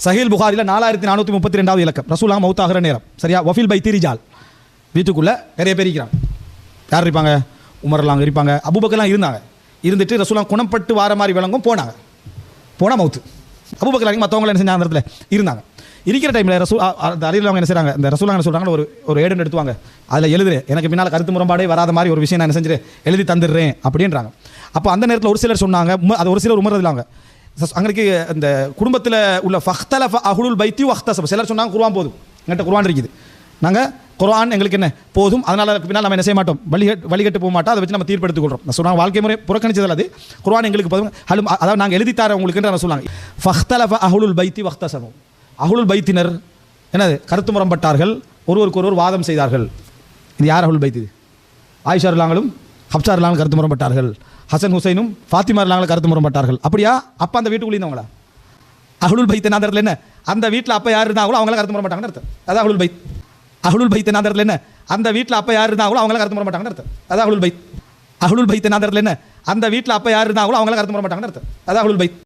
சஹீல் புகாரில் 4432 இலக்கம் ரசூலுல்லாஹ் மௌத்தாகிற நேரம் சரியா. வஃபில் பைத்தி ரிஜால், வீட்டுக்குள்ளே நிறைய பேர் இருக்கிறாங்க. யார் இருப்பாங்க? உமர்லாம் இருப்பாங்க, அபூபக்கர்லாம் இருந்தாங்க. இருந்துட்டு ரசூலுல்லாஹ் குணப்பட்டு வார மாதிரி விளங்கும் போனாங்க. போனால் மௌத்து. அபூபக்கர் மற்றவங்க என்ன செஞ்சாங்க? அந்த இடத்துல இருந்தாங்க. இருக்கிற டைமில் அந்த அறிவில் அவங்க என்ன செய்கிறாங்க? இந்த ரசூலுல்லாஹ் என்ன சொல்கிறாங்க? ஒரு ஏடு எடுத்துவாங்க, அதில் எழுதுரு, எனக்கு பின்னால் கருத்து முரண்பாடே வராத மாதிரி ஒரு விஷயம் நான் என்ன செஞ்சுறேன், எழுதி தந்துடுறேன் அப்படின்றாங்க. அப்போ அந்த நேரத்தில் ஒரு சிலர் சொன்னாங்க, அது ஒரு சிலர் உமர்றதில்லாங்க. அங்கே இந்த குடும்பத்தில் உள்ள ஃபஹ்தலஃப அஹ்லுல் பைத்தி வஹ்தஸப, சிலர் சொன்னாங்க குர்ஆன் போதும், என்கிட்ட குர்ஆன் இருக்குது, நாங்கள் குர்ஆன் எங்களுக்கு என்ன போதும், அதனால் பின்னால் நம்ம என்ன செய்ய மாட்டோம், வழிகட்டு போக மாட்டோம், அதை வச்சு நம்ம தீர்ப்பெடுத்துக் கொள்கிறோம். நான் சொன்னாங்க வாழ்க்கை முறை புறக்கணிச்சதில் அது குர்ஆன் எங்களுக்கு போதும், அதாவது நாங்கள் எழுதித்தார உங்களுக்குன்ற சொன்னாங்க. ஃபஹ்தலஃப அஹ்லுல் பைத்தி வஹ்தஸபு, அஹ்லுல் பைத்தினர் என்னது கருத்து முரண்பட்டார்கள், ஒருவருக்கு வாதம் செய்தார்கள். இது யார் அஹ்லுல் பைத்? ஆயிஷா ரலியல்லாஹு ஹப்ஸா ரலியல்லாஹு கருத்து முரண்பட்டார்கள், ஹசன் ஹுசைனும் ஃபாத்திமா ரலியல்லாஹு கருத்து முரண்பட்டார்கள். அப்படியா? அப்போ அந்த வீட்டுக்குள்ளே இருந்தவங்களா? அஹ்லுல் பைத் நாதரில் என்ன, அந்த வீட்டில் அப்போ யார் இருந்தாங்களோ அவங்கள கருத்து முரண்பட்டாங்கன்னு அர்த்தம். அதான் அஹ்லுல் பைத். அஹ்லுல் பைத் நாதரில் என்ன, அந்த வீட்டில் அப்போ யார் இருந்தாங்களோ அவங்கள கருத்து முரண்பட்டாங்கன்னு அர்த்தம். அதான் அஹ்லுல் பைத். அஹ்லுல் பைத் நாதரில் என்ன, அந்த வீட்டில் அப்போ யார் இருந்தாங்களோ அவங்கள கருத்து முரண்பட்டாங்கன்னு அர்த்தம். அதான் அஹ்லுல் பைத்.